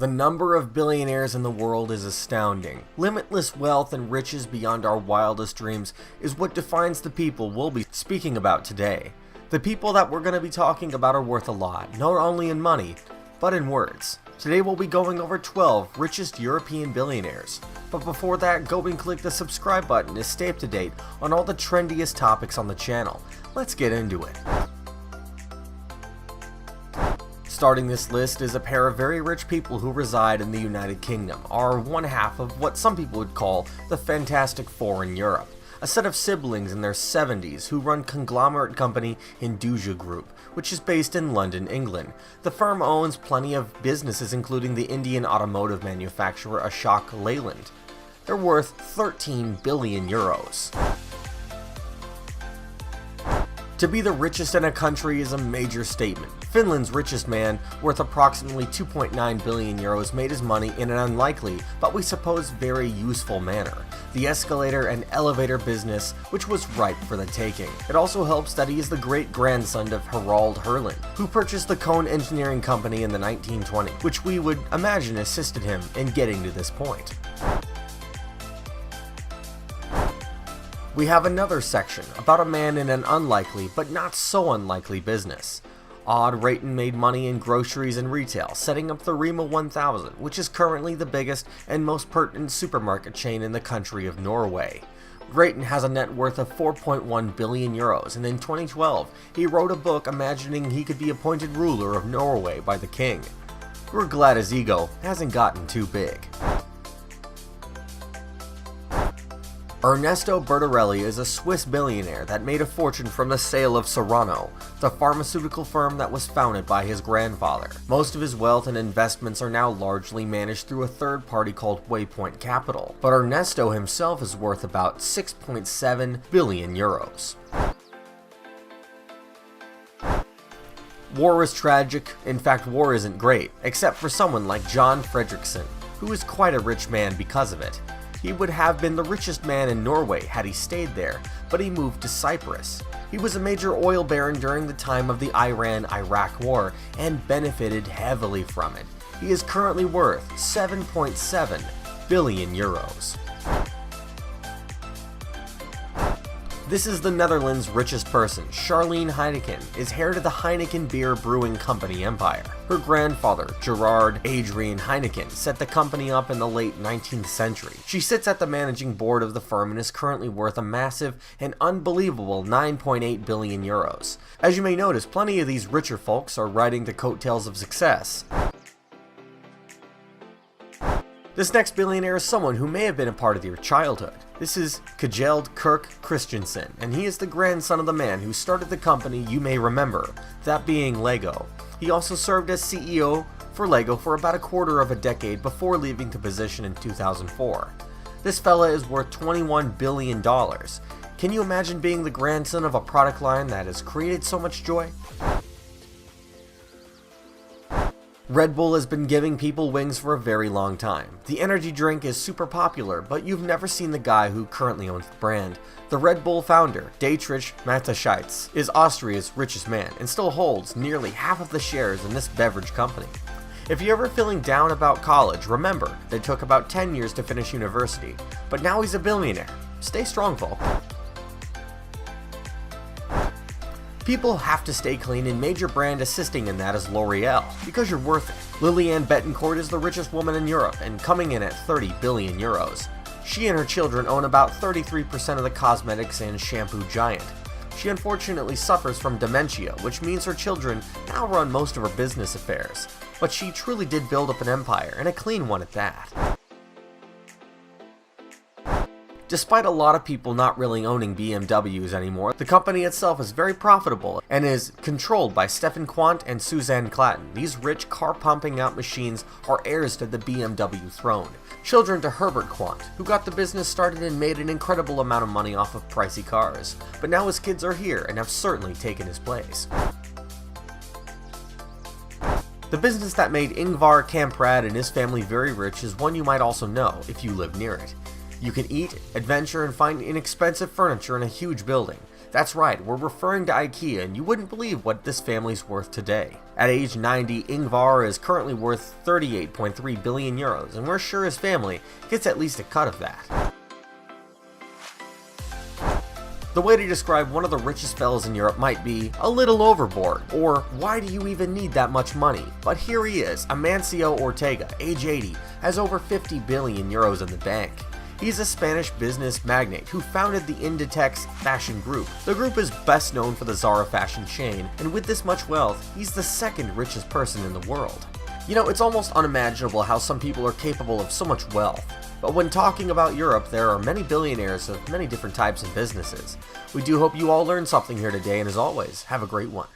The number of billionaires in the world is astounding. Limitless wealth and riches beyond our wildest dreams is what defines the people we'll be speaking about today. The people that we're going to be talking about are worth a lot, not only in money, but in words. Today we'll be going over 12 richest European billionaires. But before that, go and click the subscribe button to stay up to date on all the trendiest topics on the channel. Let's get into it. Starting this list is a pair of very rich people who reside in the United Kingdom, are one half of what some people would call the Fantastic Four in Europe. A set of siblings in their 70s who run conglomerate company Indus Group, which is based in London, England. The firm owns plenty of businesses including the Indian automotive manufacturer Ashok Leyland. They're worth 13 billion euros. To be the richest in a country is a major statement. Finland's richest man, worth approximately 2.9 billion euros, made his money in an unlikely, but we suppose very useful manner. The escalator and elevator business, which was ripe for the taking. It also helps that he is the great-grandson of Harald Herland, who purchased the Cone Engineering Company in the 1920s, which we would imagine assisted him in getting to this point. We have another section about a man in an unlikely but not so unlikely business. Odd Rayton made money in groceries and retail, setting up the Rema 1000, which is currently the biggest and most pertinent supermarket chain in the country of Norway. Rayton has a net worth of 4.1 billion euros, and in 2012, he wrote a book imagining he could be appointed ruler of Norway by the king. We're glad his ego hasn't gotten too big. Ernesto Bertorelli is a Swiss billionaire that made a fortune from the sale of Serrano, the pharmaceutical firm that was founded by his grandfather. Most of his wealth and investments are now largely managed through a third party called Waypoint Capital, but Ernesto himself is worth about 6.7 billion euros. War is tragic. In fact, war isn't great, except for someone like John Fredriksen, who is quite a rich man because of it. He would have been the richest man in Norway had he stayed there, but he moved to Cyprus. He was a major oil baron during the time of the Iran-Iraq War and benefited heavily from it. He is currently worth 7.7 billion euros. This is the Netherlands' richest person. Charlene Heineken is heir to the Heineken beer brewing company empire. Her grandfather, Gerard Adrian Heineken, set the company up in the late 19th century. She sits at the managing board of the firm and is currently worth a massive and unbelievable 9.8 billion euros. As you may notice, plenty of these richer folks are riding the coattails of success. This next billionaire is someone who may have been a part of your childhood. This is Kirk Christensen, and he is the grandson of the man who started the company you may remember, that being Lego. He also served as CEO for Lego for about a quarter of a decade before leaving the position in 2004. This fella is worth $21 billion. Can you imagine being the grandson of a product line that has created so much joy? Red Bull has been giving people wings for a very long time. The energy drink is super popular, but you've never seen the guy who currently owns the brand. The Red Bull founder, Dietrich Mateschitz, is Austria's richest man and still holds nearly half of the shares in this beverage company. If you're ever feeling down about college, remember, it took about 10 years to finish university, but now he's a billionaire. Stay strong, folk. People have to stay clean, and major brand assisting in that is L'Oreal, because you're worth it. Liliane Bettencourt is the richest woman in Europe and coming in at 30 billion euros. She and her children own about 33% of the cosmetics and shampoo giant. She unfortunately suffers from dementia, which means her children now run most of her business affairs. But she truly did build up an empire, and a clean one at that. Despite a lot of people not really owning BMWs anymore, the company itself is very profitable and is controlled by Stefan Quandt and Suzanne Clatton. These rich car-pumping-out machines are heirs to the BMW throne. Children to Herbert Quandt, who got the business started and made an incredible amount of money off of pricey cars. But now his kids are here and have certainly taken his place. The business that made Ingvar Kamprad and his family very rich is one you might also know if you live near it. You can eat, adventure, and find inexpensive furniture in a huge building. That's right, we're referring to IKEA, and you wouldn't believe what this family's worth today. At age 90, Ingvar is currently worth 38.3 billion euros, and we're sure his family gets at least a cut of that. The way to describe one of the richest fellas in Europe might be a little overboard, or why do you even need that much money? But here he is, Amancio Ortega, age 80, has over 50 billion euros in the bank. He's a Spanish business magnate who founded the Inditex fashion group. The group is best known for the Zara fashion chain, and with this much wealth, he's the second richest person in the world. You know, it's almost unimaginable how some people are capable of so much wealth. But when talking about Europe, there are many billionaires of many different types and businesses. We do hope you all learned something here today, and as always, have a great one.